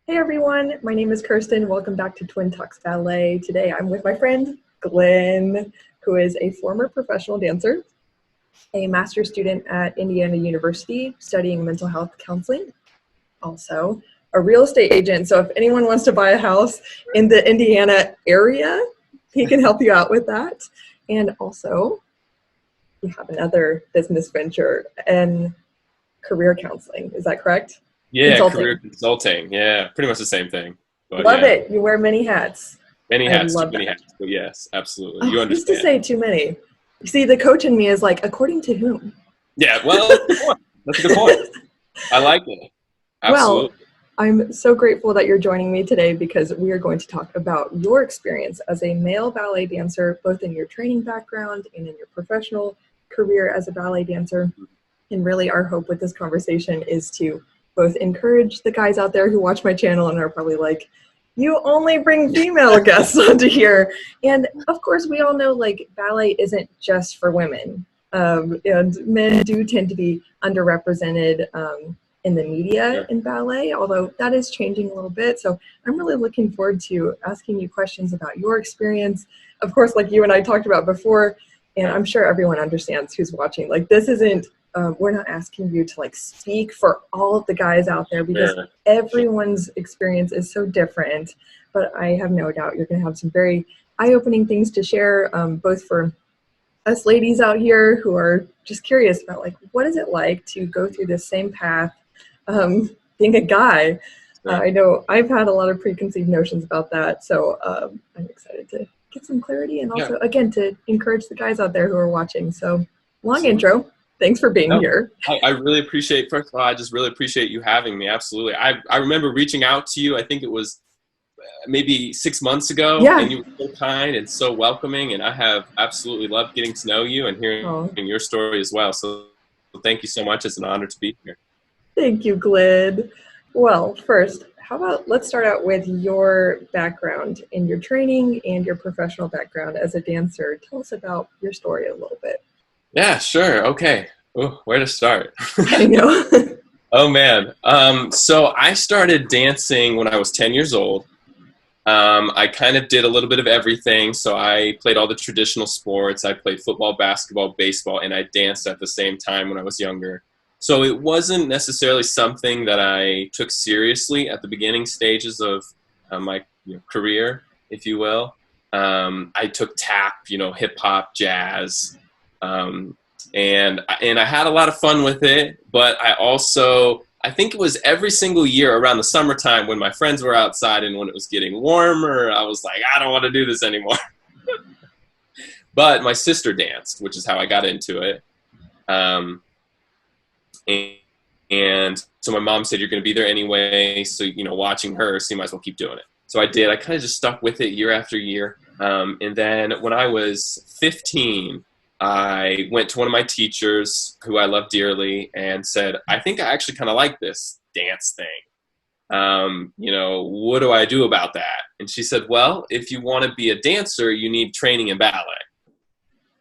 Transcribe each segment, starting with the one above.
Hey everyone, my name is Kirsten. Welcome back to Twin Talks Ballet. Today I'm with my friend Glenn, who is a former professional dancer, a master's student at Indiana University studying mental health counseling, also a real estate agent. So if anyone wants to buy a house in the Indiana area, he can help you out with that. And also, we have another business venture and career counseling. Is that correct? Yeah, Consulting. career consulting. Yeah, pretty much the same thing. But Love yeah, it. You wear many hats. many hats, too love many that. hats. But yes, absolutely. Oh, You I used to understand. say too many. You see, the coach in me is like, according to whom? Yeah, well, that's a good point. That's a good point. I like it. Absolutely. Well, I'm so grateful that you're joining me today because we are going to talk about your experience as a male ballet dancer, both in your training background and in your professional career as a ballet dancer. And really our hope with this conversation is to both encourage the guys out there who watch my channel and are probably like, you only bring female guests onto here. And of course, we all know like ballet isn't just for women. And men do tend to be underrepresented in the media in ballet, although that is changing a little bit. So I'm really looking forward to asking you questions about your experience. Of course, like you and I talked about before, and I'm sure everyone understands who's watching, like this isn't, we're not asking you to like speak for all of the guys out there because everyone's experience is so different, but I have no doubt you're going to have some very eye-opening things to share, both for us ladies out here who are just curious about like, what is it like to go through this same path, being a guy. I know I've had a lot of preconceived notions about that, so I'm excited to get some clarity and also, again, to encourage the guys out there who are watching. So, long intro. Thanks for being here. I really appreciate, first of all, I just really appreciate you having me. Absolutely. I remember reaching out to you, I think it was maybe 6 months ago, and you were so kind and so welcoming, and I have absolutely loved getting to know you and hearing your story as well. So thank you so much. It's an honor to be here. Thank you, Glenn. Well, first, how about let's start out with your background in your training and your professional background as a dancer. Tell us about your story a little bit. Yeah, sure. Okay. Ooh, where to start? I know. Oh, man. So I started dancing when I was 10 years old. I kind of did a little bit of everything. So I played all the traditional sports. I played football, basketball, baseball, and I danced at the same time when I was younger. So it wasn't necessarily something that I took seriously at the beginning stages of my career, if you will. I took tap, hip hop, jazz. And I had a lot of fun with it, but I think it was every single year around the summertime when my friends were outside and when it was getting warmer, I was like, I don't want to do this anymore. But my sister danced, which is how I got into it. And so my mom said, you're going to be there anyway. So, watching her, so you might as well keep doing it. So I did. I kind of just stuck with it year after year. And then when I was 15, I went to one of my teachers who I love dearly and said, I think I actually kind of like this dance thing. What do I do about that? And she said, well, if you want to be a dancer, you need training in ballet.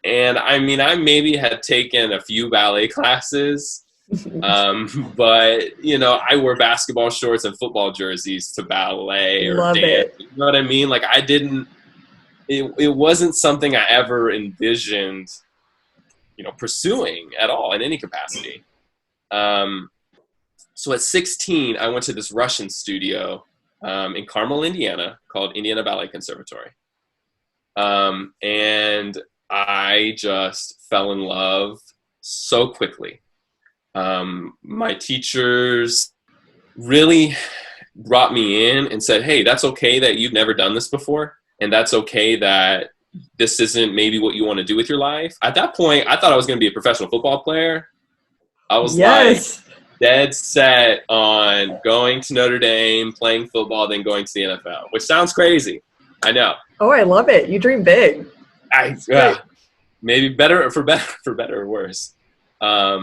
And I mean, I maybe had taken a few ballet classes, but I wore basketball shorts and football jerseys to ballet or Love dance. it. You know what I mean? Like it wasn't something I ever envisioned pursuing at all in any capacity. So at 16, I went to this Russian studio in Carmel, Indiana, called Indiana Ballet Conservatory. And I just fell in love so quickly. My teachers really brought me in and said, hey, that's okay that you've never done this before. And that's okay that this isn't maybe what you want to do with your life. At that point, I thought I was going to be a professional football player. I was like dead set on going to Notre Dame, playing football, then going to the NFL, which sounds crazy. I know. Oh, I love it. You dream big. Maybe for better or worse. So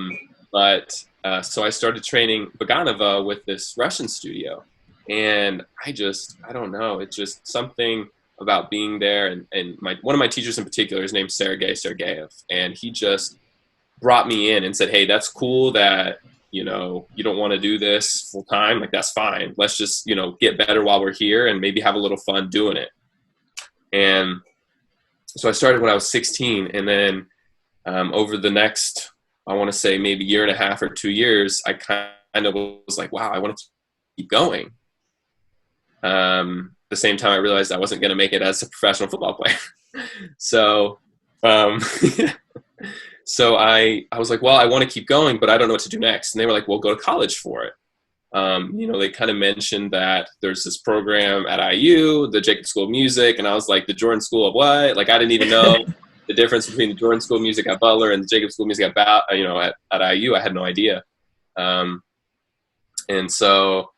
I started training Vaganova with this Russian studio. And I don't know. It's just something about being there, and one of my teachers in particular, his name's Sergei Sergeyev, and he just brought me in and said, hey, that's cool that you don't want to do this full time, like that's fine. Let's just, get better while we're here and maybe have a little fun doing it. And so I started when I was 16, and then over the next, I want to say maybe year and a half or 2 years, I kind of was like, wow, I want to keep going. The same time I realized I wasn't going to make it as a professional football player. So, so I was like, well, I want to keep going, but I don't know what to do next. And they were like, well, go to college for it. They kind of mentioned that there's this program at IU, the Jacob School of Music. And I was like, the Jordan School of what? Like, I didn't even know the difference between the Jordan School of Music at Butler and the Jacob School of Music at IU. I had no idea. And so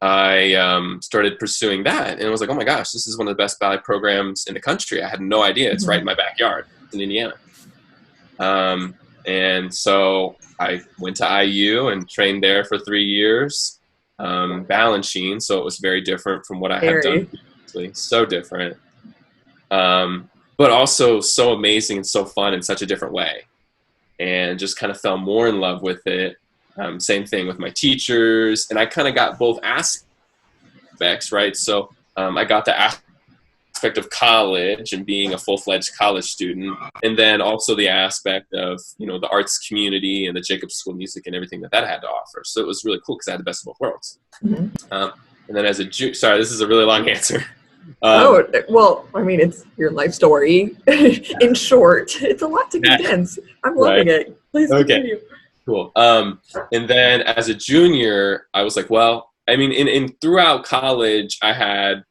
I started pursuing that, and I was like, oh my gosh, this is one of the best ballet programs in the country. I had no idea. It's right in my backyard in Indiana. And so I went to IU and trained there for 3 years, Balanchine. So it was very different from what I had done previously. So different. But also so amazing and so fun in such a different way. And just kind of fell more in love with it. Same thing with my teachers, and I kind of got both aspects, right? So I got the aspect of college and being a full-fledged college student, and then also the aspect of, the arts community and the Jacob School of Music and everything that had to offer. So it was really cool because I had the best of both worlds. Mm-hmm. And then as a sorry, this is a really long answer. Well, I mean, it's your life story. In short, it's a lot to condense. I'm loving it. Please continue. Cool. And then as a junior, I was like, well, I mean, in throughout college, I had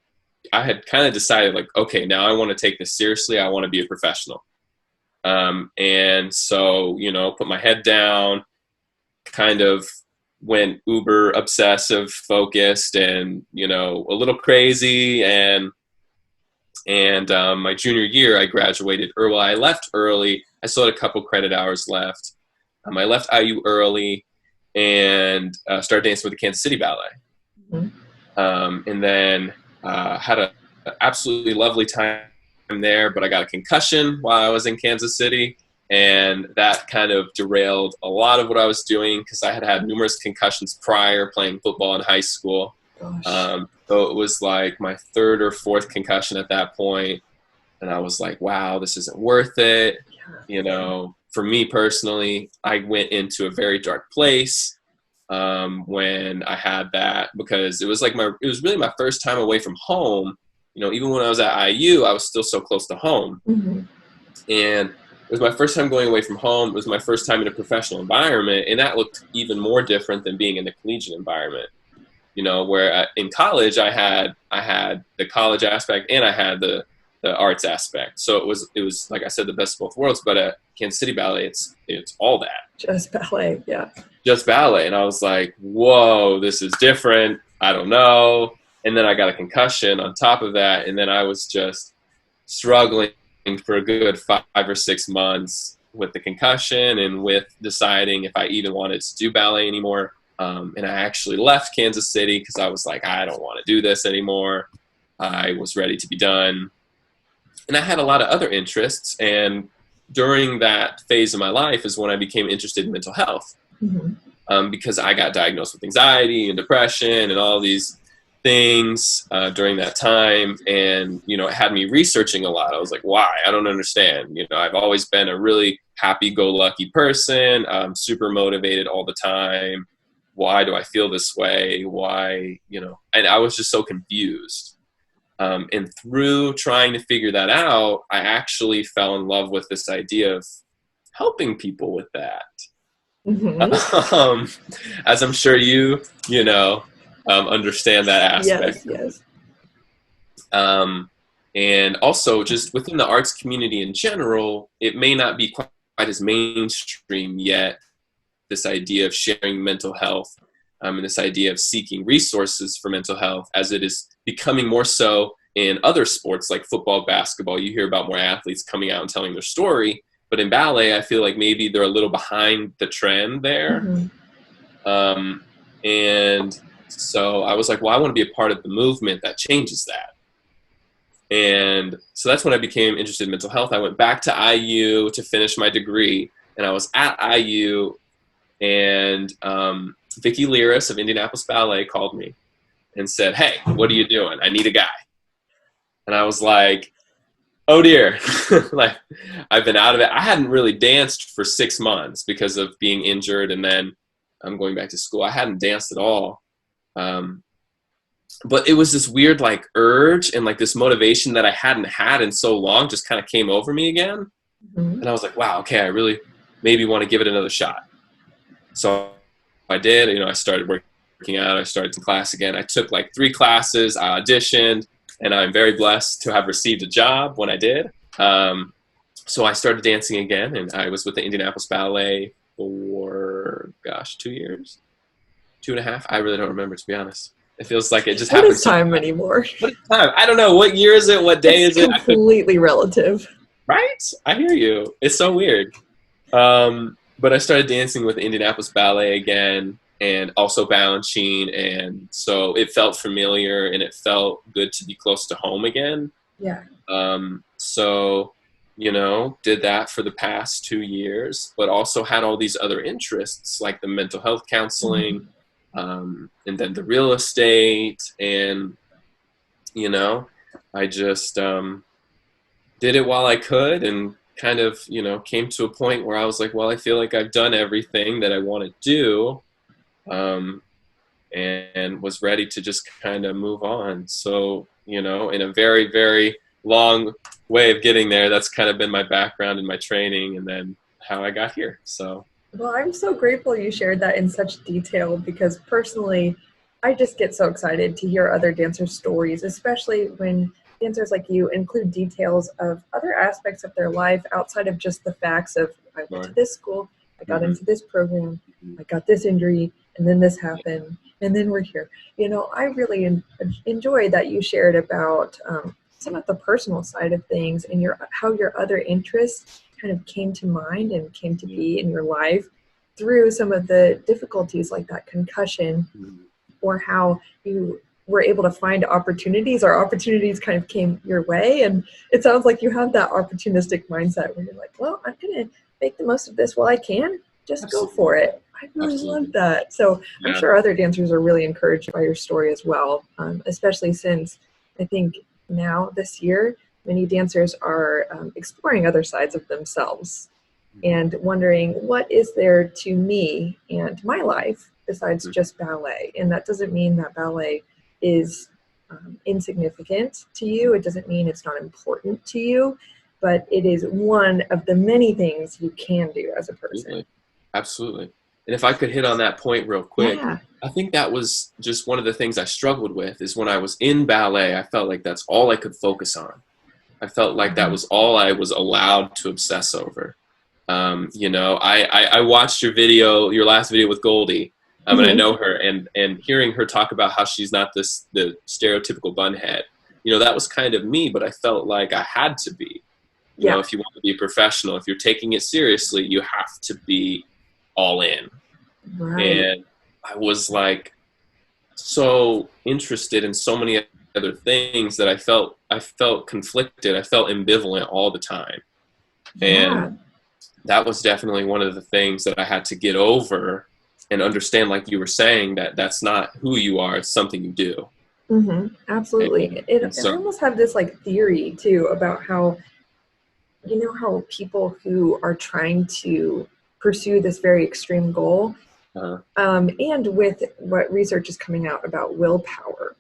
kind of decided, like, okay, now I want to take this seriously. I want to be a professional. And so, put my head down, kind of went uber obsessive focused and, a little crazy. And my junior year, I graduated early. I left early. I still had a couple credit hours left. I left IU early and started dancing with the Kansas City Ballet. Mm-hmm. And then had an absolutely lovely time there, but I got a concussion while I was in Kansas City. And that kind of derailed a lot of what I was doing because I had numerous concussions prior playing football in high school. So it was like my third or fourth concussion at that point. And I was like, wow, this isn't worth it. For me personally, I went into a very dark place when I had that, because it was really my first time away from home. Even when I was at IU, I was still so close to home. Mm-hmm. And it was my first time going away from home. It was my first time in a professional environment, and that looked even more different than being in the collegiate environment. Where in college I had the college aspect and I had the arts aspect. So it was like I said, the best of both worlds. But at Kansas City Ballet, it's all that. Just ballet, yeah. Just ballet. And I was like, whoa, this is different. I don't know. And then I got a concussion on top of that. And then I was just struggling for a good 5 or 6 months with the concussion and with deciding if I even wanted to do ballet anymore. And I actually left Kansas City because I was like, I don't want to do this anymore. I was ready to be done. And I had a lot of other interests. And during that phase of my life is when I became interested in mental health. Mm-hmm. Because I got diagnosed with anxiety and depression and all these things during that time. And, it had me researching a lot. I was like, why? I don't understand. I've always been a really happy-go-lucky person, super motivated all the time. Why do I feel this way? Why, and I was just so confused. And through trying to figure that out, I actually fell in love with this idea of helping people with that. Mm-hmm. As I'm sure you understand that aspect. Yes. And also just within the arts community in general, it may not be quite as mainstream yet, this idea of sharing mental health and this idea of seeking resources for mental health, as it is becoming more so in other sports like football, basketball. You hear about more athletes coming out and telling their story. But in ballet, I feel like maybe they're a little behind the trend there. Mm-hmm. And so I was like, well, I want to be a part of the movement that changes that. And so that's when I became interested in mental health. I went back to IU to finish my degree, and I was at IU And Vicki Liris of Indianapolis Ballet called me and said, "Hey, what are you doing? I need a guy." And I was like, "Oh dear." Like, I've been out of it. I hadn't really danced for 6 months because of being injured, and then I'm going back to school. I hadn't danced at all. But it was this weird like urge and like this motivation that I hadn't had in so long just kind of came over me again. And I was like, wow, okay, I really maybe want to give it another shot. So I did. I started working out. I started some class again. I took like 3 classes. I auditioned, and I'm very blessed to have received a job when I did. So I started dancing again, and I was with the Indianapolis Ballet for, 2 years, 2.5. I really don't remember, to be honest. It feels like it just happened. What is time anymore? What is time? I don't know. What year is it? What day is it? Completely relative. Right? I hear you. It's so weird. But I started dancing with Indianapolis Ballet again, and also Balanchine, and so it felt familiar, and it felt good to be close to home again. Yeah. So, did that for the past 2 years, but also had all these other interests like the mental health counseling, and then the real estate, and I just did it while I could, and kind of came to a point where I was like, well, I feel like I've done everything that I want to do, and was ready to just kind of move on. So in a very, very long way of getting there, that's kind of been my background and my training, and then how I got here. So well, I'm so grateful you shared that in such detail, because personally, I just get so excited to hear other dancers' stories, especially when dancers like you include details of other aspects of their life outside of just the facts of, I went to this school, I got into this program, I got this injury, and then this happened, and then we're here. I really enjoy that you shared about some of the personal side of things, and how your other interests kind of came to mind and came to be in your life through some of the difficulties like that concussion, or how you were able to find opportunities, or opportunities kind of came your way. And it sounds like you have that opportunistic mindset where you're like, well, I'm going to make the most of this while I can. Just Absolutely. Go for it. I really love that. So I'm sure other dancers are really encouraged by your story as well, especially since I think now this year, many dancers are exploring other sides of themselves and wondering, what is there to me and my life besides just ballet? And that doesn't mean that ballet is insignificant to you. It doesn't mean it's not important to you, but it is one of the many things you can do as a person. Absolutely. And if I could hit on that point real quick, I think that was just one of the things I struggled with, is when I was in ballet, I felt like that's all I could focus on. I felt like that was all I was allowed to obsess over. I watched your last video with Goldie, and I know her, and hearing her talk about how she's not the stereotypical bunhead, that was kind of me, but I felt like I had to be. If you want to be a professional, if you're taking it seriously, you have to be all in. Right. And I was like so interested in so many other things that I felt conflicted. I felt ambivalent all the time. And that was definitely one of the things that I had to get over and understand, like you were saying, that that's not who you are, it's something you do. Absolutely. I almost have this like theory too about how, how people who are trying to pursue this very extreme goal, and with what research is coming out about willpower,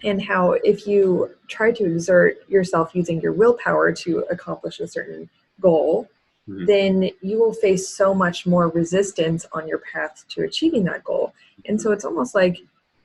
and how if you try to exert yourself using your willpower to accomplish a certain goal, then you will face so much more resistance on your path to achieving that goal. And so it's almost like,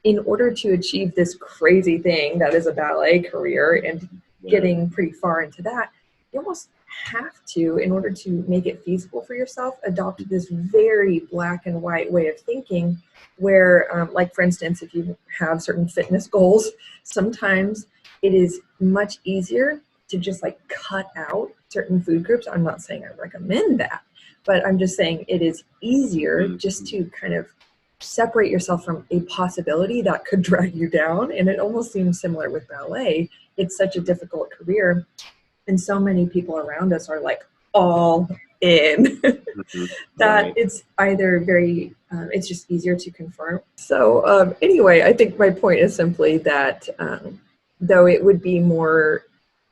in order to achieve this crazy thing that is a ballet career and getting pretty far into that, you almost have to, in order to make it feasible for yourself, adopt this very black and white way of thinking where, like for instance, if you have certain fitness goals, sometimes it is much easier to just like cut out certain food groups. I'm not saying I recommend that, but I'm just saying it is easier just to kind of separate yourself from a possibility that could drag you down. And it almost seems similar with ballet. It's such a difficult career. And so many people around us are like all in, Mhm. that Right. it's either very, it's just easier to confirm. So anyway, I think my point is simply that though it would be more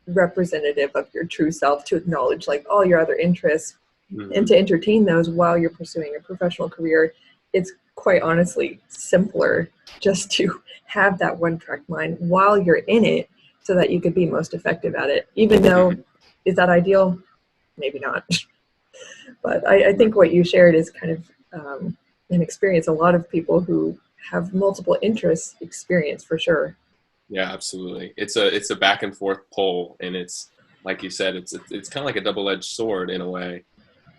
representative of your true self to acknowledge like all your other interests and Mhm. to entertain those while you're pursuing a professional career, it's quite honestly simpler just to have that one track mind while you're in it so that you could be most effective at it. Even though, Mhm. is that ideal? Maybe not. But I think what you shared is kind of an experience a lot of people who have multiple interests experience for sure. Yeah, absolutely. It's a back and forth pull, and it's like you said, it's kind of like a double-edged sword in a way.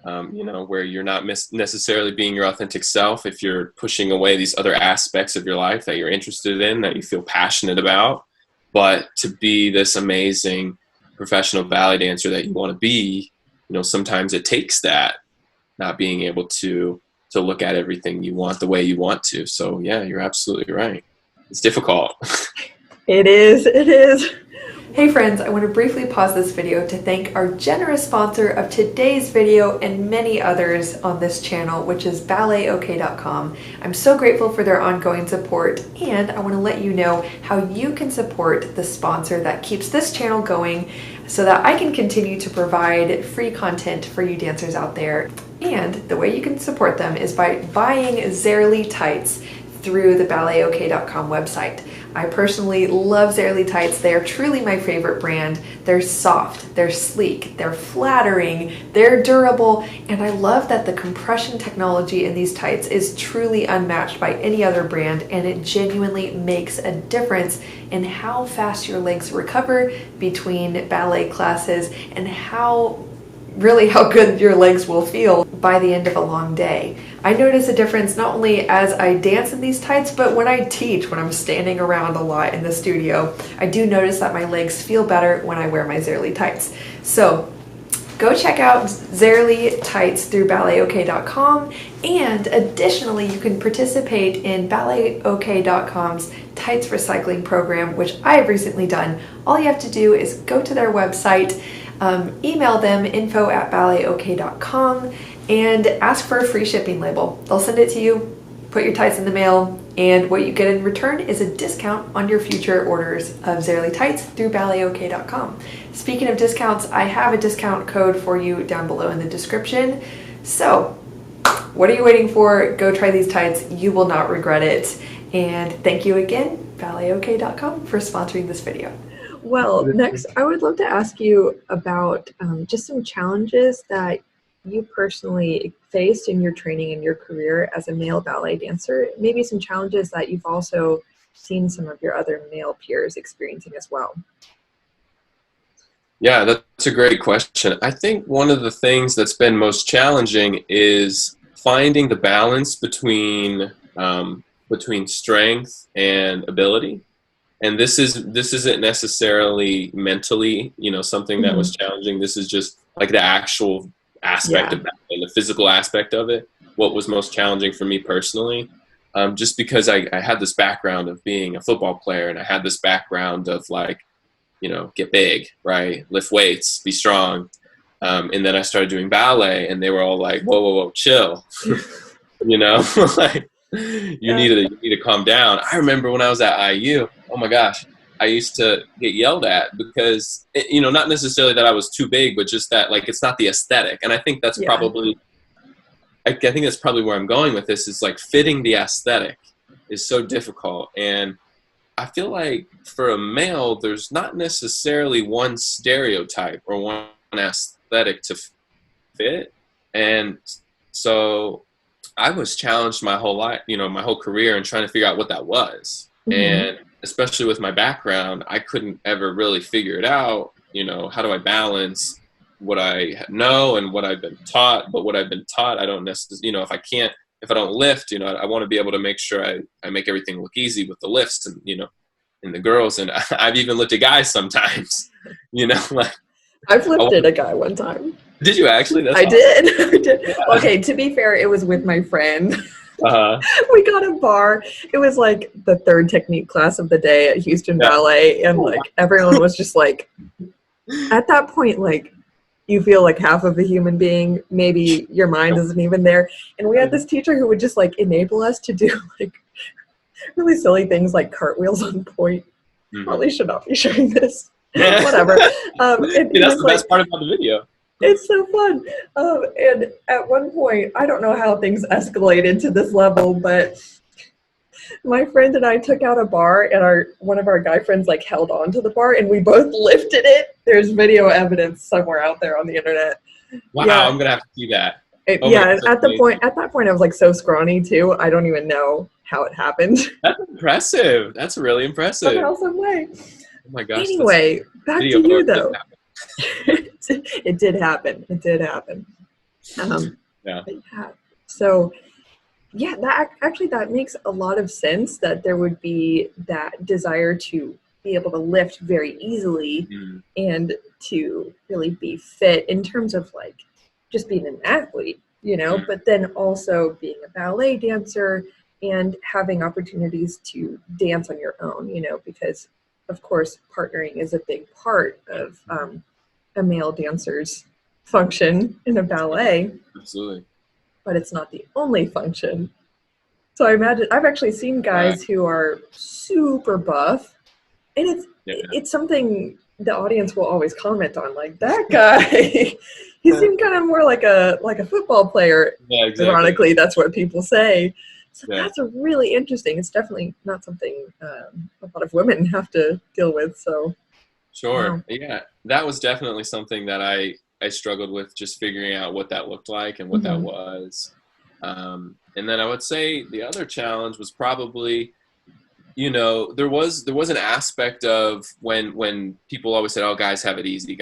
Where you're not necessarily being your authentic self if you're pushing away these other aspects of your life that you're interested in, that you feel passionate about. But to be this amazing professional ballet dancer that you want to be, sometimes it takes that not being able to look at everything you want the way you want to. So yeah, you're absolutely right. It's difficult. It is, it is. Hey friends, I want to briefly pause this video to thank our generous sponsor of today's video and many others on this channel, which is balletok.com. I'm so grateful for their ongoing support, and I want to let you know how you can support the sponsor that keeps this channel going so that I can continue to provide free content for you dancers out there. And the way you can support them is by buying Zerly tights through the balletok.com website. I personally love Zerly tights. They are truly my favorite brand. They're soft, they're sleek, they're flattering, they're durable, and I love that the compression technology in these tights is truly unmatched by any other brand, and it genuinely makes a difference in how fast your legs recover between ballet classes and how good your legs will feel by the end of a long day. I notice a difference not only as I dance in these tights, but when I teach, when I'm standing around a lot in the studio. I do notice that my legs feel better when I wear my Zerly tights. So go check out Zerly tights through balletok.com, and additionally you can participate in balletok.com's tights recycling program, which I have recently done. All you have to do is go to their website, email them info@balletok.com, and ask for a free shipping label. They'll send it to you, put your tights in the mail, and what you get in return is a discount on your future orders of Zerly tights through balletok.com. Speaking of discounts, I have a discount code for you down below in the description. So what are you waiting for? Go try these tights. You will not regret it. And thank you again, balletok.com, for sponsoring this video. Well, next, I would love to ask you about just some challenges that you personally faced in your training and your career as a male ballet dancer. Maybe some challenges that you've also seen some of your other male peers experiencing as well. Yeah, that's a great question. I think one of the things that's been most challenging is finding the balance between strength and ability. And this isn't necessarily mentally, something that was challenging. This is just like the actual aspect of that and the physical aspect of it. What was most challenging for me personally, just because I had this background of being a football player, and I had this background of like, get big, right? Lift weights, be strong. And then I started doing ballet, and they were all like, whoa, whoa, whoa, chill. Like you need to calm down. I remember when I was at IU, oh my gosh, I used to get yelled at because, not necessarily that I was too big, but just that like, it's not the aesthetic. And I think that's probably where I'm going with this, is like fitting the aesthetic is so difficult. And I feel like for a male, there's not necessarily one stereotype or one aesthetic to fit. And so I was challenged my whole life, my whole career, and trying to figure out what that was. And especially with my background, I couldn't ever really figure it out. How do I balance what I know and what I've been taught? But what I've been taught, I don't necessarily, if I don't lift, I want to be able to make sure I make everything look easy with the lifts and, and the girls. And I've even lifted guys sometimes, like I've lifted a guy one time. Did you actually? That's I awesome. did. I did. Yeah. Okay, to be fair, it was with my friend. We got a bar. It was like the third technique class of the day at Houston Ballet, and like everyone was just like, at that point, like you feel like half of a human being. Maybe your mind isn't even there. And we had this teacher who would just like enable us to do like really silly things like cartwheels on point. Probably should not be sharing this. Whatever. That's the best part about the video. It's so fun. And at one point, I don't know how things escalated to this level, but my friend and I took out a bar, and one of our guy friends like held on to the bar, and we both lifted it. There's video evidence somewhere out there on the internet. Wow, yeah. I'm gonna have to see that. At that point, I was like so scrawny too. I don't even know how it happened. That's impressive. That's really impressive. Somehow, some way. Oh my gosh. Anyway, back to you though. It did happen. It did happen. Yeah. So, yeah, that makes a lot of sense that there would be that desire to be able to lift very easily and to really be fit in terms of like just being an athlete, you know, but then also being a ballet dancer and having opportunities to dance on your own, you know, because of course partnering is a big part of a male dancer's function in a ballet. Absolutely. But it's not the only function. So I imagine I've actually seen guys who are super buff, and it's something the audience will always comment on, like that guy. He seemed kind of more like a football player. Yeah, exactly. Ironically, that's what people say. So that's a really interesting. It's definitely not something a lot of women have to deal with. So sure, yeah, that was definitely something that I struggled with, just figuring out what that looked like and what that was. And then I would say the other challenge was probably, you know, there was an aspect of when people always said, "Oh, guys have it easy,"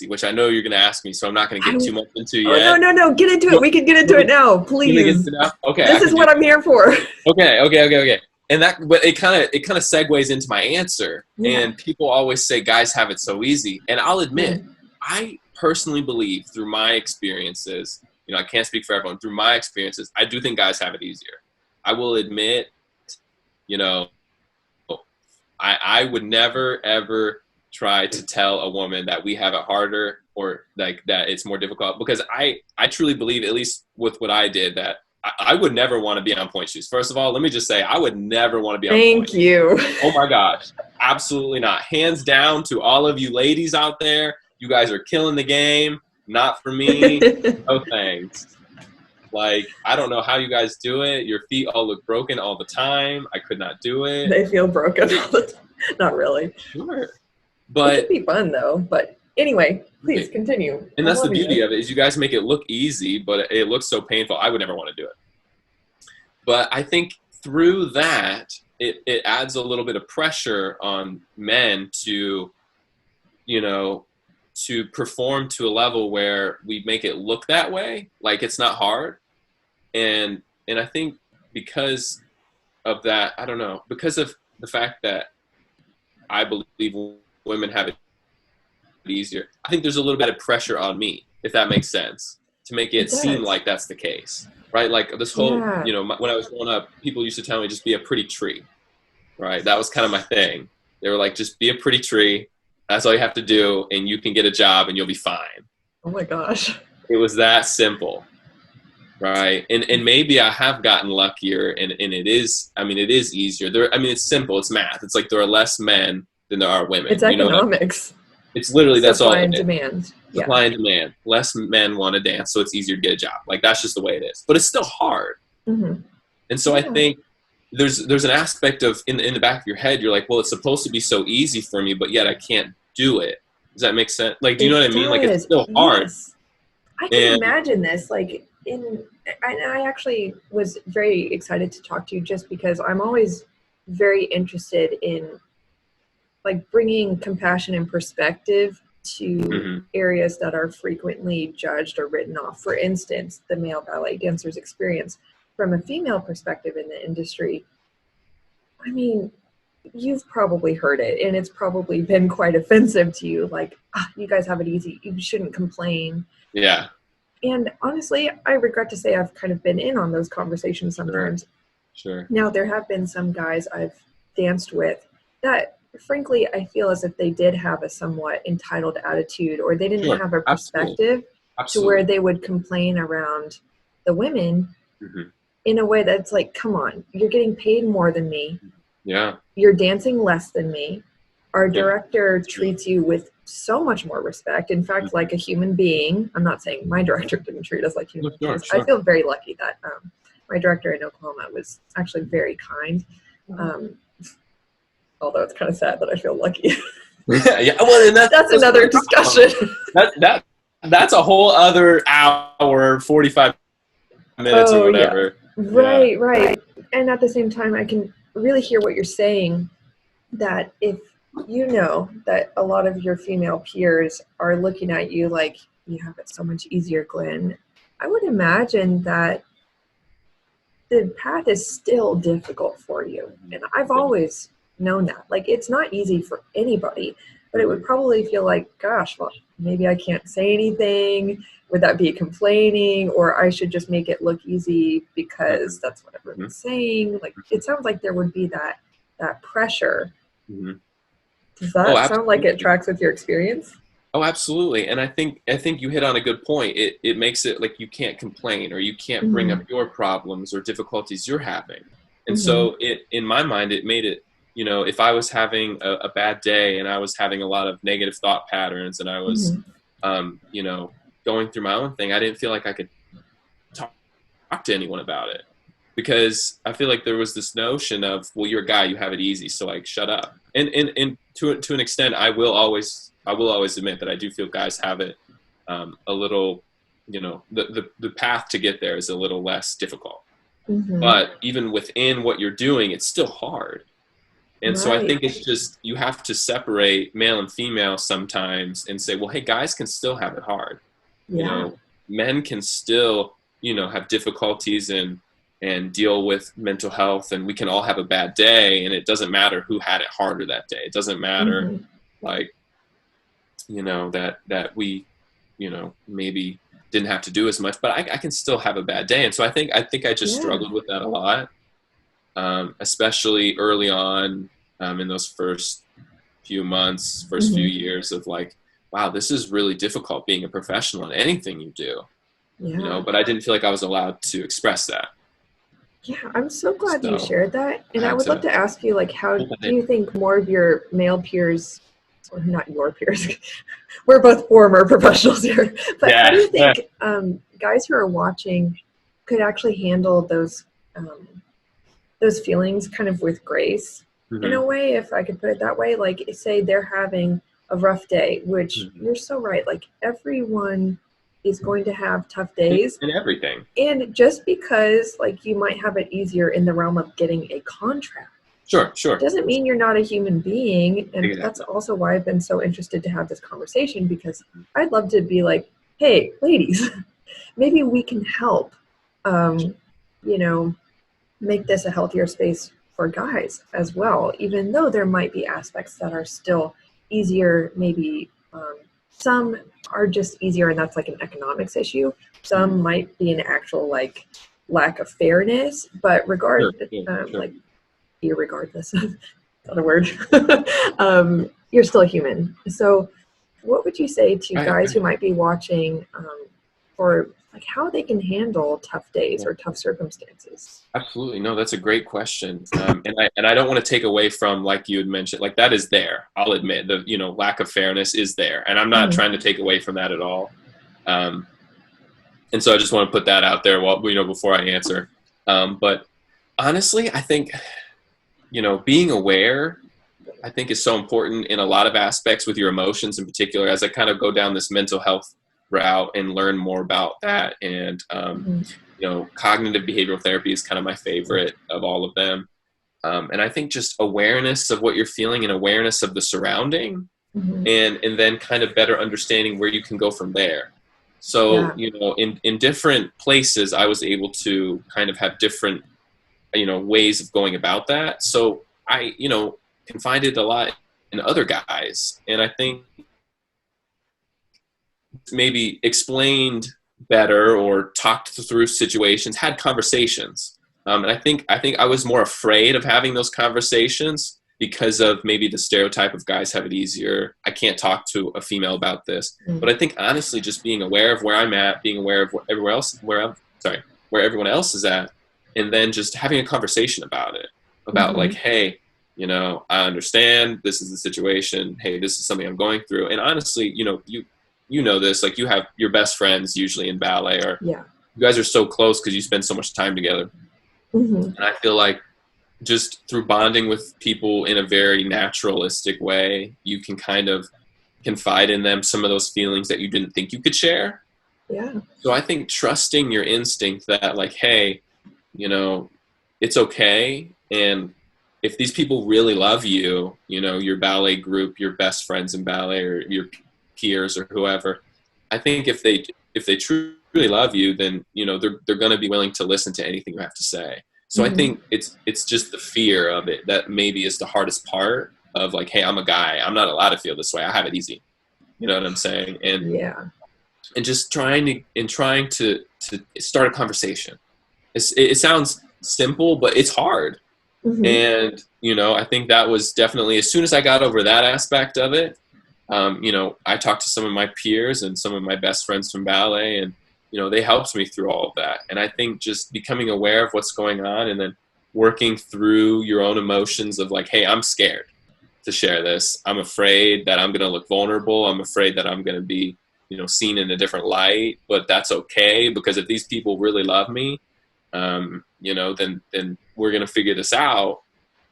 which I know you're going to ask me, so I'm not going to get too much into yet. Oh, no, get into it. We can get into it now, please. Okay, this is what I'm here for. Okay. And but it kind of segues into my answer. Yeah. And people always say guys have it so easy, and I'll admit, I personally believe through my experiences, you know, I can't speak for everyone. Through my experiences, I do think guys have it easier. I will admit, you know, I would never, ever try to tell a woman that we have it harder or like that it's more difficult, because I truly believe, at least with what I did, that I would never want to be on point shoes. First of all, let me just say, I would never want to be on point. Thank you. Oh my gosh. Absolutely not. Hands down to all of you ladies out there. You guys are killing the game. Not for me. No thanks. Like, I don't know how you guys do it. Your feet all look broken all the time. I could not do it. They feel broken all the time. Not really. Sure. But it could be fun though. But anyway, please continue. And that's the beauty of it, is you guys make it look easy, but it looks so painful. I would never want to do it. But I think through that, it adds a little bit of pressure on men to, you know, to perform to a level where we make it look that way, like it's not hard. And I think because of that, I don't know, because of the fact that I believe women have it easier, I think there's a little bit of pressure on me, if that makes sense, to make it seem like that's the case, right? Like this whole, you know, when I was growing up, people used to tell me just be a pretty tree, right? That was kind of my thing. They were like, just be a pretty tree. That's all you have to do, and you can get a job, and you'll be fine. Oh my gosh! It was that simple, right? And maybe I have gotten luckier, and it is. I mean, it is easier. It's simple. It's math. It's like there are less men than there are women. It's economics. You know, it's literally that's all. Supply and demand. Supply and demand. Less men want to dance, so it's easier to get a job. Like that's just the way it is. But it's still hard. And so I think there's an aspect of in the back of your head, you're like, well, it's supposed to be so easy for me, but yet I can't do it. Does that make sense? Like, do you know what I mean? Like, it's still hard. Yes. I can imagine this. Like, I actually was very excited to talk to you just because I'm always very interested in like bringing compassion and perspective to areas that are frequently judged or written off. For instance, the male ballet dancer's experience from a female perspective in the industry. I mean, you've probably heard it, and it's probably been quite offensive to you. Like, you guys have it easy. You shouldn't complain. Yeah. And honestly, I regret to say I've kind of been in on those conversations sometimes. Sure. Now, there have been some guys I've danced with that frankly, I feel as if they did have a somewhat entitled attitude, or they didn't Sure. have a Absolutely. perspective to where they would complain around the women in a way that's like, come on, you're getting paid more than me. Yeah. You're dancing less than me. Our Yeah. director treats you with so much more respect. In fact, like a human being. I'm not saying my director didn't treat us like human beings. Sure. I feel very lucky that my director in Oklahoma was actually very kind. Although it's kind of sad that I feel lucky. Yeah. Well, and that's another discussion. That's a whole other hour, 45 minutes or whatever. Yeah. Right. And at the same time, I can really hear what you're saying, that if you know that a lot of your female peers are looking at you like, you have it so much easier, Glenn, I would imagine that the path is still difficult for you. And I've always known that. Like, it's not easy for anybody, but it would probably feel like, gosh, well, maybe I can't say anything. Would that be complaining? Or I should just make it look easy because that's what everyone's saying. Like, it sounds like there would be that pressure. Does that sound like it tracks with your experience? Oh, absolutely. And I think you hit on a good point. It makes it like you can't complain, or you can't bring up your problems or difficulties you're having. And so in my mind, it made it, if I was having a bad day and I was having a lot of negative thought patterns and I was, going through my own thing, I didn't feel like I could talk to anyone about it, because I feel like there was this notion of, well, you're a guy, you have it easy, so like shut up. And to an extent, I will always admit that I do feel guys have it a little, the path to get there is a little less difficult. But even within what you're doing, it's still hard. And so I think it's just, you have to separate male and female sometimes and say, well, hey, guys can still have it hard. Men can still, have difficulties and deal with mental health, and we can all have a bad day, and it doesn't matter who had it harder that day. It doesn't matter like, that we, maybe didn't have to do as much, but I can still have a bad day. And so I think I just struggled with that a lot, especially early on in those first few months, first few years of like, wow, this is really difficult being a professional in anything you do, but I didn't feel like I was allowed to express that. Yeah, I'm so glad you shared that. And I would love to ask you, like, how do you think more of your male peers, or not your peers, we're both former professionals here, but how do you think guys who are watching could actually handle those feelings kind of with grace, in a way, if I could put it that way? Like, say they're having a rough day, which you're so right, like everyone is going to have tough days and everything. And just because like you might have it easier in the realm of getting a contract, sure, doesn't mean you're not a human being. And that's also why I've been so interested to have this conversation, because I'd love to be like, hey, ladies, maybe we can help, make this a healthier space for guys as well, even though there might be aspects that are still easier. Maybe some are just easier, and that's like an economics issue. Some might be an actual like lack of fairness, but like irregardless of not a word, you're still human. So what would you say to guys who might be watching for like how they can handle tough days or tough circumstances? Absolutely. No, that's a great question. And I don't want to take away from, like you had mentioned, like that is there. I'll admit the, lack of fairness is there. And I'm not trying to take away from that at all. And so I just want to put that out there before I answer. But honestly, I think, being aware, I think is so important in a lot of aspects with your emotions in particular, as I kind of go down this mental health route and learn more about that. And, cognitive behavioral therapy is kind of my favorite of all of them. And I think just awareness of what you're feeling and awareness of the surrounding and then kind of better understanding where you can go from there. So, in different places, I was able to kind of have different, ways of going about that. So I, can find it a lot in other guys. And I think maybe explained better or talked through situations, had conversations. And I think I was more afraid of having those conversations, because of maybe the stereotype of guys have it easier, I can't talk to a female about this. But I think honestly, just being aware of where I'm at, being aware of where everyone else is at, and then just having a conversation about it, about like, hey, you know, I understand this is the situation. Hey, this is something I'm going through. And honestly, you know, you know this, like you have your best friends usually in ballet, or you guys are so close because you spend so much time together. And I feel like just through bonding with people in a very naturalistic way, you can kind of confide in them some of those feelings that you didn't think you could share. So I think trusting your instinct that like, hey, you know, it's okay. And if these people really love you, you know, your ballet group, your best friends in ballet, or your peers or whoever, I think if they truly love you, then, you know, they're going to be willing to listen to anything you have to say. So I think it's just the fear of it that maybe is the hardest part of like, hey, I'm a guy, I'm not allowed to feel this way. I have it easy. You know what I'm saying? And and just trying to start a conversation. It sounds simple, but it's hard. And, you know, I think that was definitely, as soon as I got over that aspect of it, you know, I talked to some of my peers and some of my best friends from ballet, and, you know, they helped me through all of that. And I think just becoming aware of what's going on and then working through your own emotions of like, hey, I'm scared to share this. I'm afraid that I'm going to look vulnerable. I'm afraid that I'm going to be, you know, seen in a different light, but that's okay, because if these people really love me, you know, then we're going to figure this out.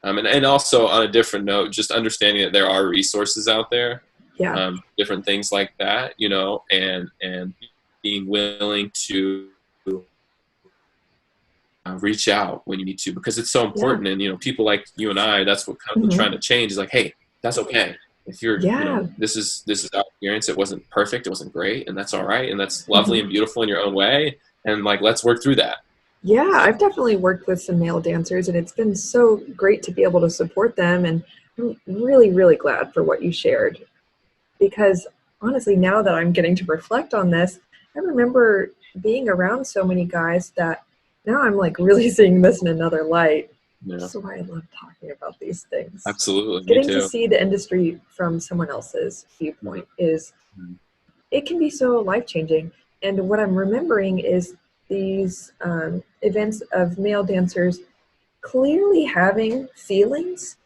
And also on a different note, just understanding that there are resources out there, different things like that, you know, and being willing to reach out when you need to, because it's so important. And, you know, people like you and I, that's what kind of trying to change is like, hey, that's okay. If you're, you know, this is our experience. It wasn't perfect. It wasn't great. And that's all right. And that's lovely and beautiful in your own way. And like, let's work through that. Yeah, I've definitely worked with some male dancers, and it's been so great to be able to support them. And I'm really, really glad for what you shared, because honestly, now that I'm getting to reflect on this, I remember being around so many guys that now I'm like really seeing this in another light. That's why I love talking about these things. Absolutely. Getting to see the industry from someone else's viewpoint is, it can be so life-changing. And what I'm remembering is these events of male dancers clearly having feelings,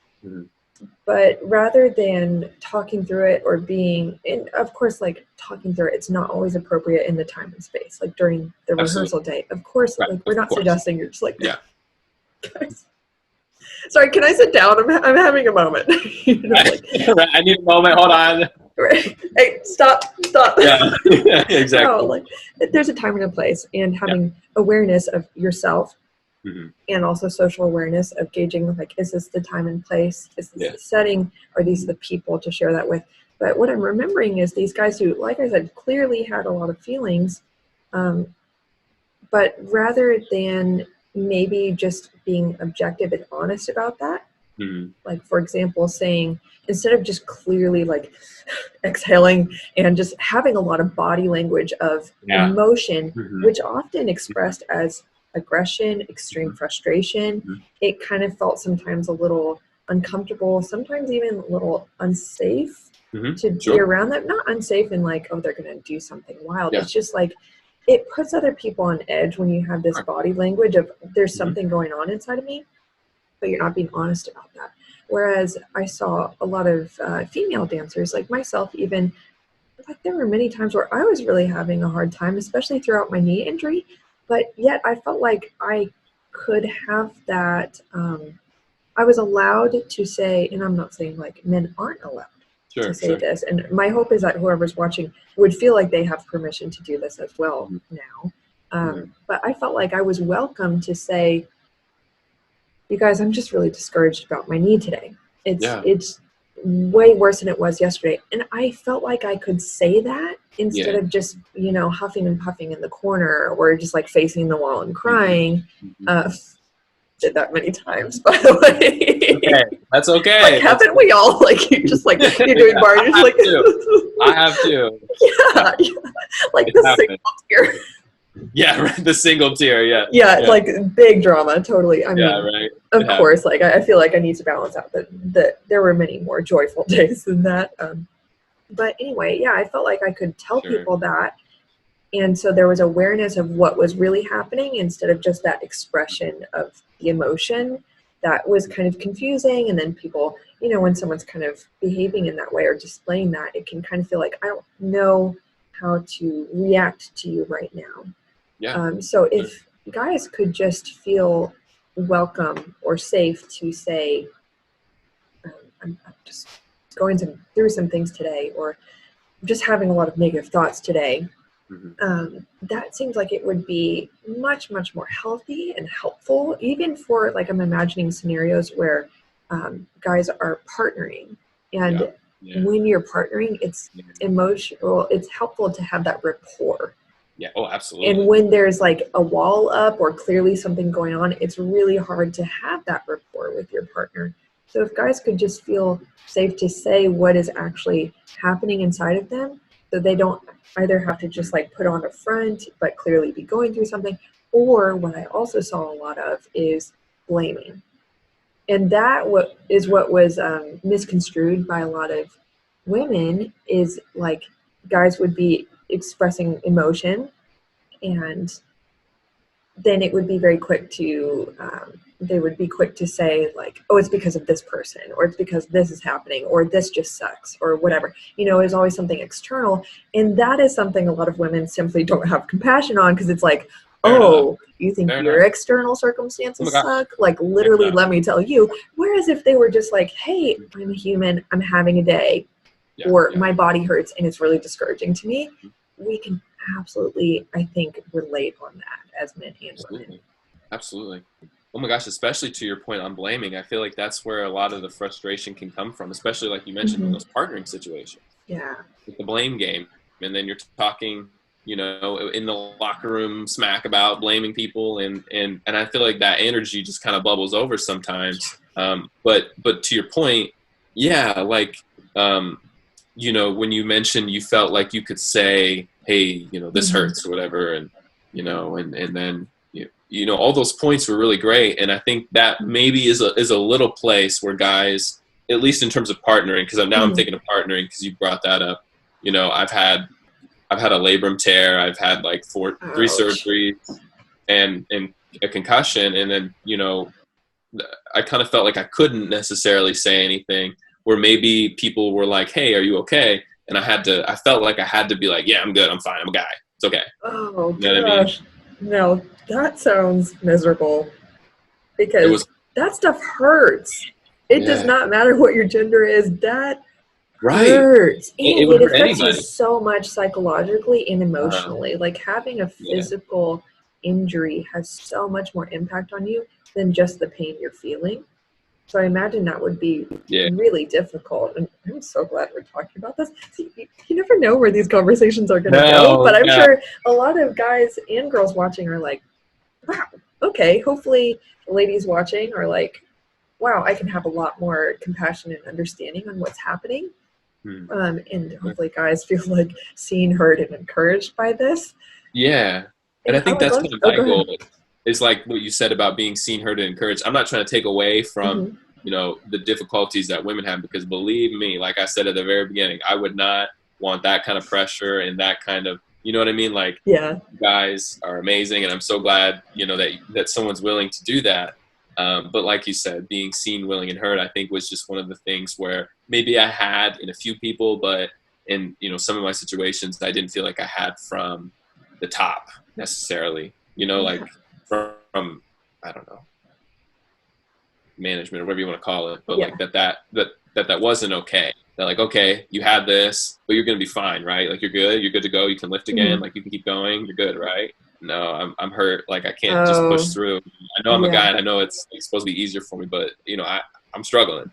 but rather than talking through it or being, and of course, like talking through it, it's not always appropriate in the time and space, like during the rehearsal day. Of course, like we're not suggesting you're just like, guys, sorry, can I sit down? I'm having a moment. You know, like, I need a moment. Hold on. Right. Hey, stop. Yeah, exactly. No, like, there's a time and a place, and having awareness of yourself and also social awareness of gauging, like, is this the time and place? Is this the setting? Are these the people to share that with? But what I'm remembering is these guys who, like I said, clearly had a lot of feelings, but rather than maybe just being objective and honest about that, like, for example, saying, instead of just clearly like exhaling and just having a lot of body language of emotion, which often expressed as aggression, extreme frustration, it kind of felt sometimes a little uncomfortable, sometimes even a little unsafe to be around them. Not unsafe in like, oh, they're going to do something wild. It's just like, it puts other people on edge when you have this body language of there's something going on inside of me, but you're not being honest about that. Whereas I saw a lot of female dancers, like myself even, like there were many times where I was really having a hard time, especially throughout my knee injury, but yet I felt like I could have that, I was allowed to say, and I'm not saying like men aren't allowed to say this, and my hope is that whoever's watching would feel like they have permission to do this as well now. But I felt like I was welcome to say, you guys, I'm just really discouraged about my knee today. It's way worse than it was yesterday. And I felt like I could say that instead of just, you know, huffing and puffing in the corner or just like facing the wall and crying. Did that many times, by the way. Okay, that's okay. Like, haven't we all? Like, you just like, you're doing bar, you're just like. I have to. Yeah. Like the signal here. Yeah, right. The single tear. Yeah. Yeah, like big drama. Totally. I mean, Yeah, right. of course, like I feel like I need to balance out that there were many more joyful days than that. But anyway, yeah, I felt like I could tell people that. And so there was awareness of what was really happening instead of just that expression of the emotion that was kind of confusing. And then people, you know, when someone's kind of behaving in that way or displaying that, it can kind of feel like, I don't know how to react to you right now. Yeah. So if guys could just feel welcome or safe to say, I'm just going through some things today, or just having a lot of negative thoughts today, that seems like it would be much, much more healthy and helpful, even for, like, I'm imagining scenarios where guys are partnering. And when you're partnering, it's emotional, it's helpful to have that rapport. Yeah. Oh, absolutely. And when there's like a wall up or clearly something going on, it's really hard to have that rapport with your partner. So if guys could just feel safe to say what is actually happening inside of them, so they don't either have to just like put on a front, but clearly be going through something, or what I also saw a lot of is blaming. And that what was misconstrued by a lot of women is like guys would be expressing emotion, and then it would be very quick to they would be quick to say like, oh, it's because of this person, or it's because this is happening, or this just sucks, or whatever. You know, there's always something external, and that is something a lot of women simply don't have compassion on, because it's like, oh, you think your external circumstances suck? Like, literally, let me tell you. Whereas if they were just like, hey, I'm a human, I'm having a day, or my body hurts and it's really discouraging to me, we can absolutely, I think, relate on that as men and women. Absolutely. Oh my gosh, especially to your point on blaming, I feel like that's where a lot of the frustration can come from, especially like you mentioned in those partnering situations. Yeah. With the blame game. And then you're talking, you know, in the locker room smack about blaming people, and I feel like that energy just kind of bubbles over sometimes. But to your point, yeah, like you know, when you mentioned you felt like you could say, hey, you know, this hurts or whatever, and you know, and then you know, all those points were really great. And I think that maybe is a little place where guys, at least in terms of partnering, because now I'm thinking of partnering because you brought that up. You know, I've had a labrum tear, I've had like 3 surgeries and a concussion, and then, you know, I kind of felt like I couldn't necessarily say anything, where maybe people were like, hey, are you okay? And I felt like I had to be like, yeah, I'm good, I'm fine, I'm a guy, it's okay. Oh, you know what I mean? No, that sounds miserable, because that stuff hurts. It does not matter what your gender is. That hurts. And it affects you so much psychologically and emotionally. Like, having a physical injury has so much more impact on you than just the pain you're feeling. So I imagine that would be really difficult. And I'm so glad we're talking about this. See, you never know where these conversations are going to go, but I'm sure a lot of guys and girls watching are like, wow, okay. Hopefully the ladies watching are like, wow, I can have a lot more compassion and understanding on what's happening. And hopefully guys feel like seen, heard, and encouraged by this. Yeah. And I think that's kind of my goal. Is like what you said about being seen, heard, and encouraged. I'm not trying to take away from, you know, the difficulties that women have, because believe me, like I said at the very beginning, I would not want that kind of pressure and that kind of, you know what I mean? Like, guys are amazing, and I'm so glad, you know, that someone's willing to do that. But like you said, being seen, willing, and heard, I think was just one of the things where maybe I had in a few people, but in, you know, some of my situations, I didn't feel like I had from the top necessarily, you know, like from I don't know, management or whatever you want to call it, but like that wasn't okay. That like, okay, you had this, but you're gonna be fine, right? Like, you're good to go, you can lift again, like you can keep going, you're good, right? No, I'm hurt, like I can't just push through. I know I'm a guy, and I know it's supposed to be easier for me, but you know, I'm struggling.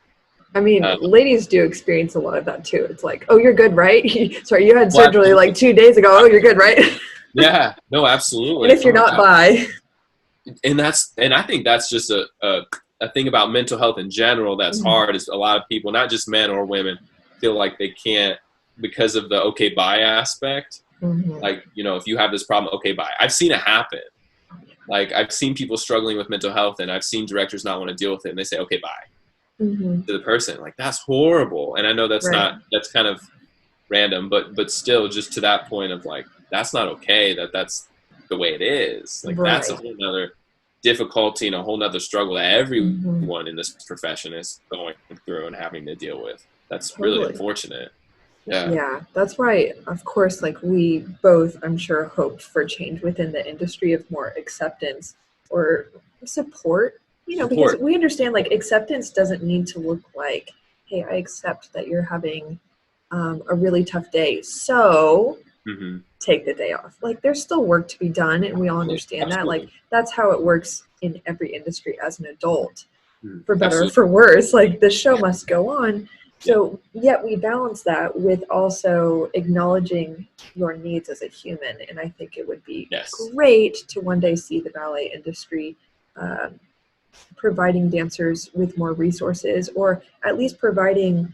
I mean, ladies do experience a lot of that too. It's like, oh, you're good, right? Sorry, you had surgery like 2 days ago. Oh, you're good, right? Yeah, no, absolutely. And if you're not by. And I think that's just a thing about mental health in general that's hard, is a lot of people, not just men or women, feel like they can't, because of the okay bye aspect, Like, you know, if you have this problem, okay, bye. I've seen it happen. Like, I've seen people struggling with mental health, and I've seen directors not want to deal with it, and they say, okay, bye, to the person. Like, that's horrible. And I know that's that's kind of random, but still, just to that point of like, that's not okay, that's the way it is. Like, that's a whole nother difficulty and a whole nother struggle that everyone in this profession is going through and having to deal with. That's really unfortunate. Yeah, that's why, of course, like we both, I'm sure, hoped for change within the industry of more acceptance or support, you know, because we understand like acceptance doesn't need to look like, hey, I accept that you're having a really tough day, so take the day off. Like, there's still work to be done, and we all understand that. Like, that's how it works in every industry as an adult, for better or for worse. Like, the show must go on. So yet we balance that with also acknowledging your needs as a human. And I think it would be great to one day see the ballet industry providing dancers with more resources, or at least providing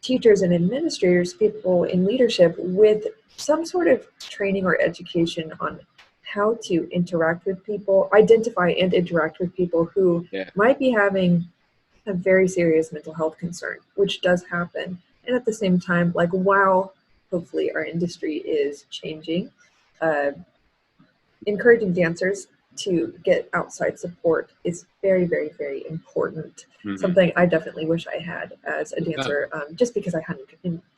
teachers and administrators, people in leadership, with some sort of training or education on how to interact with people, identify and interact with people who might be having a very serious mental health concern, which does happen. And at the same time, like, while hopefully our industry is changing, encouraging dancers to get outside support is very, very, very important. Something I definitely wish I had as a dancer, just because I hadn't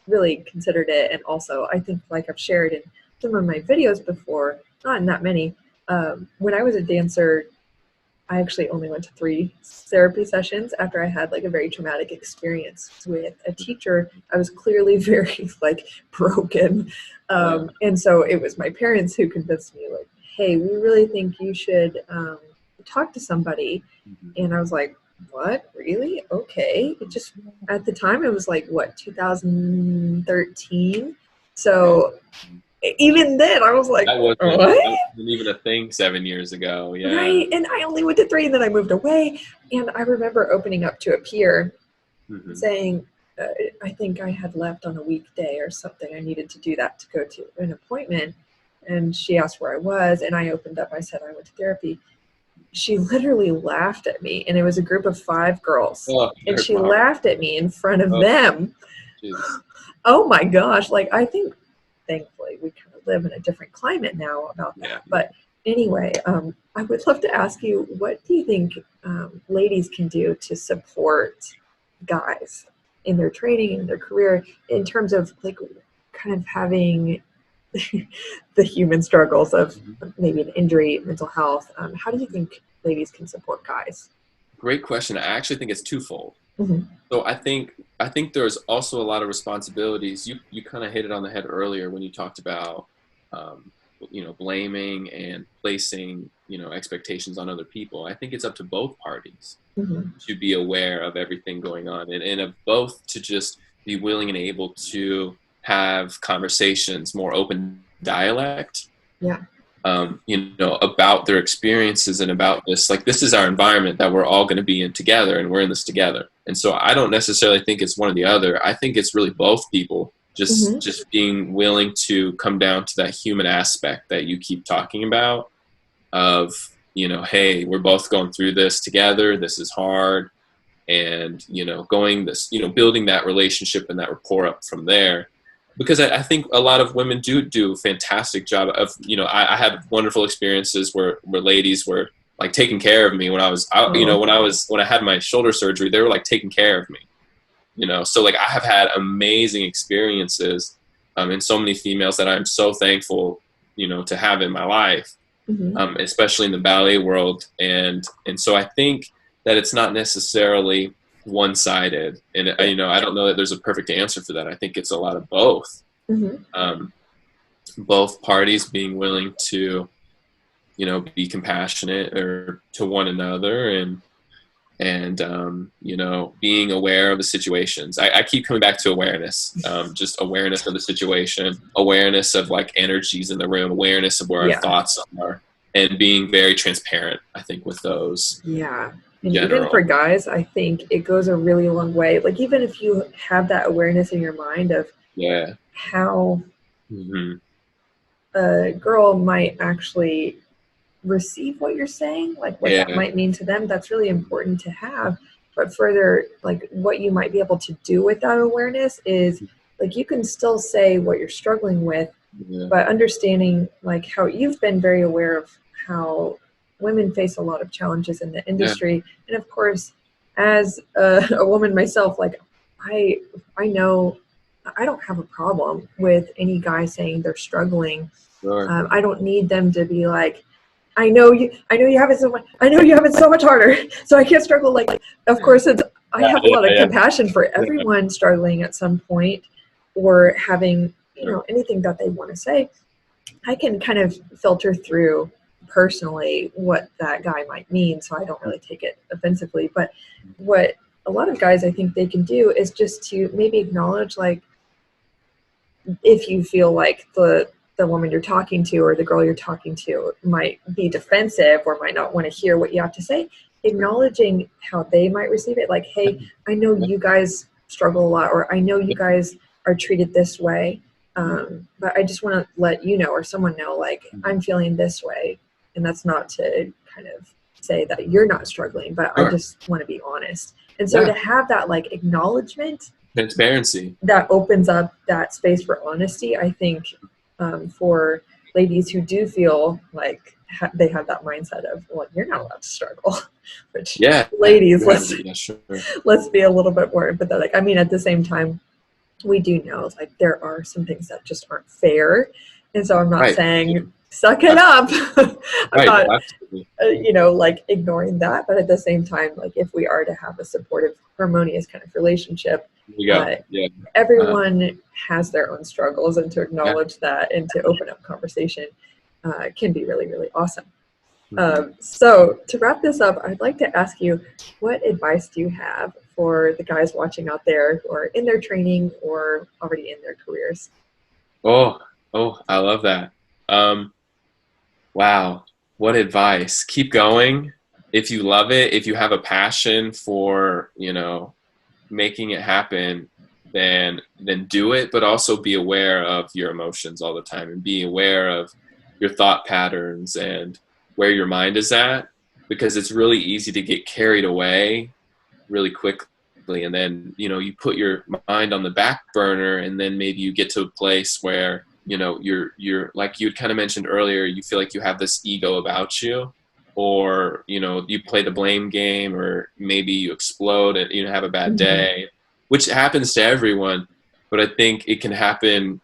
really considered it. And also, I think, like I've shared in some of my videos before, not in that many, when I was a dancer, I actually only went to 3 therapy sessions after I had like a very traumatic experience with a teacher. I was clearly very like broken. And so it was my parents who convinced me, like, hey, we really think you should talk to somebody. And I was like, what? Really? Okay. It just, at the time, it was like, what, 2013? So even then, I was like, what? That wasn't even a thing 7 years ago. Yeah. Right. And I only went to 3, and then I moved away. And I remember opening up to a peer saying, I think I had left on a weekday or something. I needed to do that to go to an appointment. And she asked where I was, and I opened up. I said I went to therapy. She literally laughed at me, and it was a group of 5 girls. And she laughed at me in front of them. Oh my gosh. Like, I think, thankfully, we kind of live in a different climate now about that. But anyway, I would love to ask you, what do you think ladies can do to support guys in their training, in their career, in terms of like kind of having the human struggles of maybe an injury, mental health? How do you think ladies can support guys? Great question. I actually think it's twofold. So I think there's also a lot of responsibilities. You kind of hit it on the head earlier when you talked about blaming and placing expectations on other people. I think it's up to both parties to be aware of everything going on, and of both to just be willing and able to have conversations, more open dialect. About their experiences and about this. Like, this is our environment that we're all going to be in together, and we're in this together. And so I don't necessarily think it's one or the other. I think it's really both people just being willing to come down to that human aspect that you keep talking about of, hey, we're both going through this together. This is hard. And, building that relationship and that rapport up from there. Because I think a lot of women do a fantastic job of, I had wonderful experiences where ladies were like taking care of me when I was out, when I had my shoulder surgery, they were like taking care of me, so like I have had amazing experiences, in so many females that I'm so thankful, to have in my life, especially in the ballet world. And so I think that it's not necessarily one-sided, and I don't know that there's a perfect answer for that. I think it's a lot of both. Both parties being willing to be compassionate or to one another, and being aware of the situations. I keep coming back to awareness, just awareness of the situation, awareness of like energies in the room, awareness of where our thoughts are, and being very transparent, I think, with those. And even for guys, I think it goes a really long way. Like, even if you have that awareness in your mind of how a girl might actually receive what you're saying, like what that might mean to them, that's really important to have. But further, like what you might be able to do with that awareness is like you can still say what you're struggling with, but understanding like how you've been very aware of how women face a lot of challenges in the industry. And of course, as a woman myself, like I know I don't have a problem with any guy saying they're struggling. I don't need them to be like, I know you have it so much. I know you have it so much harder, so I can't struggle. Like, of course, I have a lot of compassion for everyone struggling at some point, or having anything that they want to say. I can kind of filter through personally what that guy might mean, so I don't really take it offensively. But what a lot of guys I think they can do is just to maybe acknowledge, like, if you feel like the woman you're talking to or the girl you're talking to might be defensive or might not want to hear what you have to say, acknowledging how they might receive it. Like, hey, I know you guys struggle a lot, or I know you guys are treated this way, but I just want to let you know, or someone know, like, I'm feeling this way. And that's not to kind of say that you're not struggling, but I just want to be honest. And so to have that like acknowledgement, transparency, that opens up that space for honesty, I think, for ladies who do feel like they have that mindset of, well, you're not allowed to struggle. Which, ladies, let's be a little bit more empathetic. I mean, at the same time, we do know like there are some things that just aren't fair, and so I'm not saying suck it up. I'm not, like ignoring that, but at the same time, like if we are to have a supportive, harmonious kind of relationship, everyone has their own struggles, and to acknowledge that and to open up conversation can be really, really awesome. So to wrap this up, I'd like to ask you, what advice do you have for the guys watching out there who are in their training or already in their careers? Oh, I love that. Wow. What advice? Keep going. If you love it, if you have a passion for, making it happen, then do it, but also be aware of your emotions all the time and be aware of your thought patterns and where your mind is at, because it's really easy to get carried away really quickly. And then, you put your mind on the back burner, and then maybe you get to a place where, you're like you kind of mentioned earlier, you feel like you have this ego about you, or, you play the blame game, or maybe you explode and have a bad day, which happens to everyone. But I think it can happen,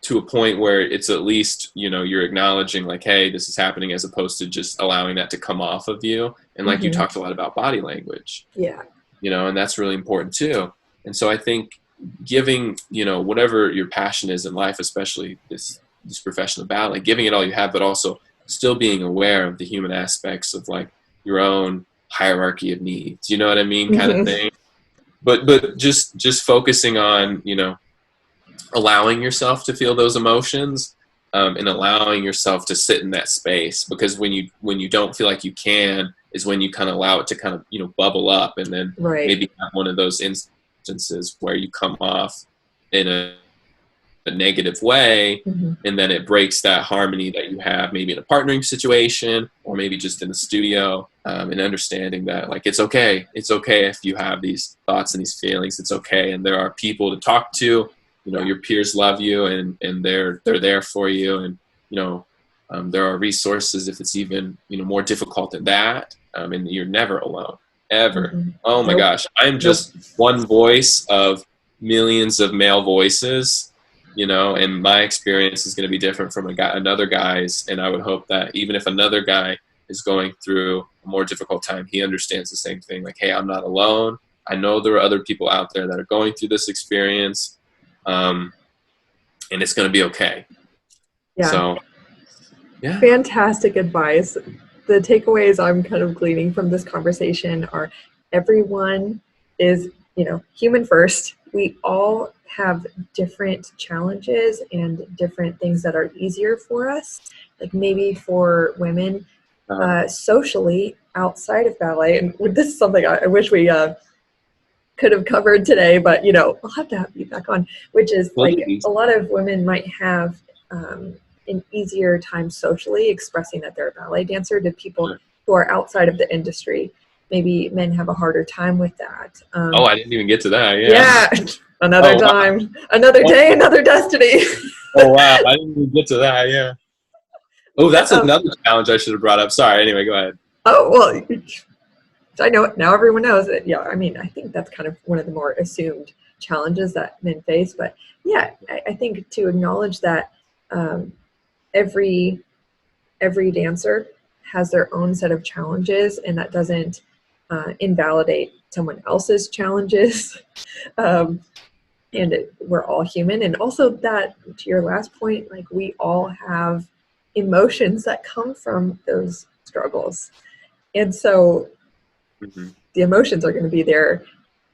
to a point where it's at least, you're acknowledging like, hey, this is happening, as opposed to just allowing that to come off of you. And like you talked a lot about body language, and that's really important too. And so I think giving, whatever your passion is in life, especially this professional ballet, giving it all you have, but also still being aware of the human aspects of like your own hierarchy of needs, you know what I mean, kind of thing. But just focusing on, allowing yourself to feel those emotions, and allowing yourself to sit in that space, because when you don't feel like you can is when you kind of allow it to kind of, bubble up, and then maybe have one of those instances where you come off in a negative way, and then it breaks that harmony that you have maybe in a partnering situation, or maybe just in the studio, and understanding that like it's okay if you have these thoughts and these feelings. It's okay, and there are people to talk to. Your peers love you, and they're there for you, and there are resources if it's even more difficult than that, and you're never alone, ever. Oh my gosh, I'm just one voice of millions of male voices, and my experience is going to be different from another guy's, and I would hope that even if another guy is going through a more difficult time, he understands the same thing, like, hey, I'm not alone. I know there are other people out there that are going through this experience, and it's going to be okay. So, fantastic advice. The takeaways I'm kind of gleaning from this conversation are, everyone is, human first. We all have different challenges and different things that are easier for us. Like maybe for women, socially outside of ballet, and this is something I wish we could have covered today, but we'll have to have you back on, which is like Please. a lot of women might have an easier time socially expressing that they're a ballet dancer to people who are outside of the industry. Maybe men have a harder time with that. Oh, I didn't even get to that. Yeah. Another time, another day, another destiny. Oh, wow. I didn't even get to that. Yeah. Oh, that's another challenge I should have brought up. Sorry. Anyway, go ahead. Oh, well, I know it. Now everyone knows it. Yeah. I mean, I think that's kind of one of the more assumed challenges that men face. But yeah, I think to acknowledge that every dancer has their own set of challenges, and that doesn't invalidate someone else's challenges. We're all human. And also that, to your last point, like we all have emotions that come from those struggles. And so the emotions are going to be there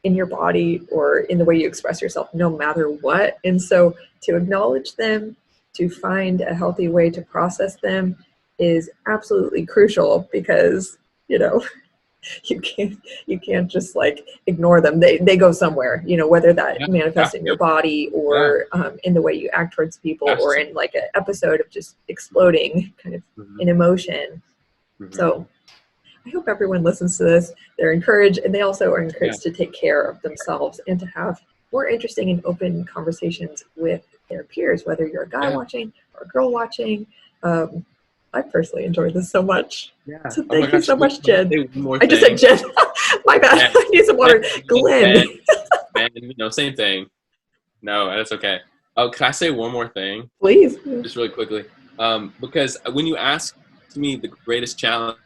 in your body or in the way you express yourself, no matter what. And so to acknowledge them, to find a healthy way to process them is absolutely crucial, because, you can't just like ignore them. They go somewhere, whether that manifests in your body or in the way you act towards people, or in like an episode of just exploding kind of in emotion. So I hope everyone listens to this. They're encouraged, and they also are encouraged to take care of themselves and to have more interesting and open conversations with their peers, whether you're a guy watching or a girl watching. I personally enjoyed this so much. Yeah. So thank you so much, Jen. I just said Jen. My bad. Yeah. I need some water. Glenn. Same thing. No, that's okay. Oh, can I say one more thing? Please. Just really quickly. Because when you ask me the greatest challenge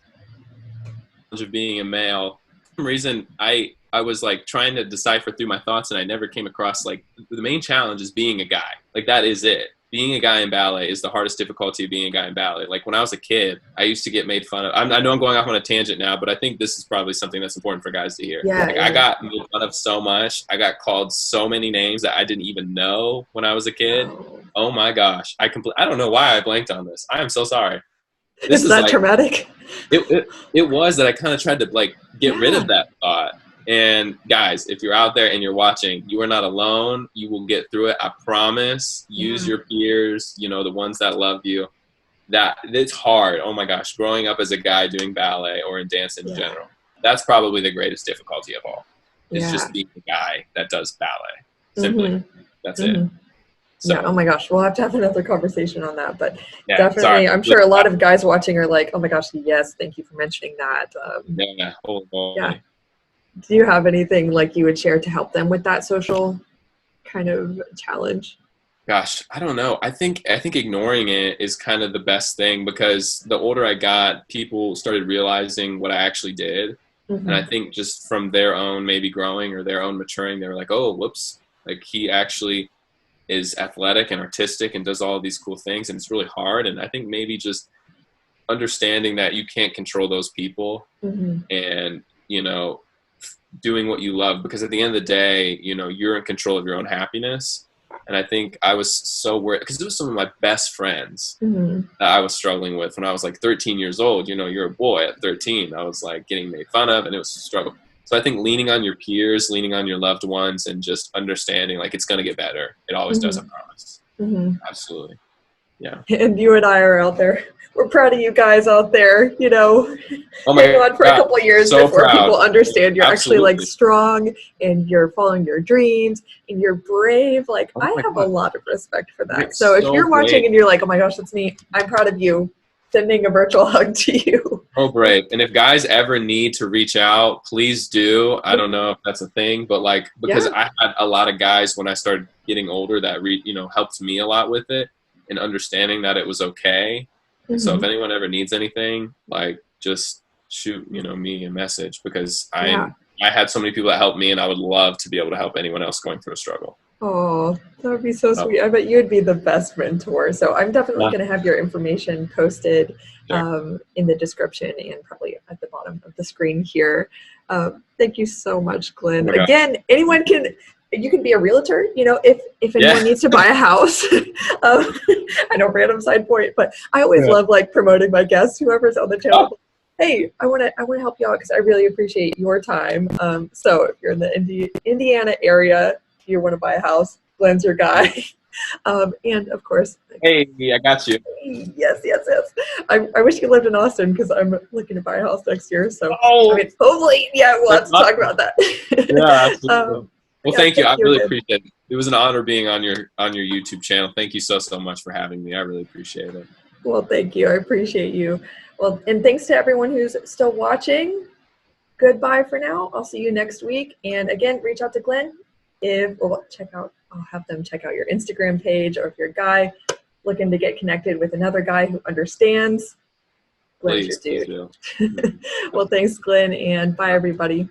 of being a male, for some reason I was like trying to decipher through my thoughts, and I never came across like the main challenge is being a guy. Like that is it. Being a guy in ballet is the hardest difficulty of being a guy in ballet. Like when I was a kid, I used to get made fun of. I know I'm going off on a tangent now, but I think this is probably something that's important for guys to hear. Yeah, like, I got made fun of so much. I got called so many names that I didn't even know when I was a kid. Oh my gosh. I don't know why I blanked on this. I am so sorry. This is that like, traumatic? It was that I kind of tried to like get rid of that thought. And guys, if you're out there and you're watching, you are not alone. You will get through it. I promise. Use your peers, the ones that love you. That it's hard. Oh my gosh. Growing up as a guy doing ballet or in dance in general, that's probably the greatest difficulty of all. It's just being the guy that does ballet. Simply. That's it. So, yeah. Oh my gosh. We'll have to have another conversation on that, but definitely, I'm sure a lot of guys watching are like, oh my gosh, yes, thank you for mentioning that. Yeah. Do you have anything like you would share to help them with that social kind of challenge? Gosh, I don't know. I think ignoring it is kind of the best thing, because the older I got, people started realizing what I actually did. And I think just from their own maybe growing or their own maturing, they were like, oh, whoops, like he actually is athletic and artistic and does all these cool things, and it's really hard. And I think maybe just understanding that you can't control those people and, doing what you love, because at the end of the day, you're in control of your own happiness. And I think I was so worried, because it was some of my best friends that I was struggling with when I was like 13 years old. You're a boy at 13. I was like getting made fun of, and it was a struggle. So I think leaning on your peers, leaning on your loved ones, and just understanding like it's going to get better. It always does, I promise. Absolutely. Yeah. And you and I are out there. We're proud of you guys out there, hang on for a couple of years before people understand you're actually like strong and you're following your dreams and you're brave. Like I have a lot of respect for that. So if you're watching and you're like, oh my gosh, that's me, I'm proud of you. Sending a virtual hug to you. Oh, brave. And if guys ever need to reach out, please do. I don't know if that's a thing, but like, because I had a lot of guys when I started getting older that, helped me a lot with it and understanding that it was okay. So if anyone ever needs anything, like just shoot, me a message, because I had so many people that helped me, and I would love to be able to help anyone else going through a struggle. Oh, that would be so sweet. I bet you would be the best mentor. So I'm definitely going to have your information posted in the description and probably at the bottom of the screen here. Thank you so much, Glenn. Again, you can be a realtor, if anyone needs to buy a house. I know, random side point, but I always love like promoting my guests, whoever's on the channel. hey, I want to help you out because I really appreciate your time. So if you're in the Indiana area, if you want to buy a house, Glenn's your guy. And of course, Hey, I got you. yes. I wish you lived in Austin because I'm looking to buy a house next year. So Oh, I mean, hopefully, yeah, we'll have to talk about that. yeah, absolutely. Well, Yeah, thank you. I really again. appreciate it. It was an honor being on your YouTube channel. Thank you so much for having me. I really appreciate it. Well, thank you. I appreciate you. Well, and thanks to everyone who's still watching. Goodbye for now. I'll see you next week. And again, reach out to Glenn. I'll have them check out your Instagram page, or if you're a guy looking to get connected with another guy who understands, Glenn's your dude. Please do. Well, thanks, Glenn, and bye, everybody.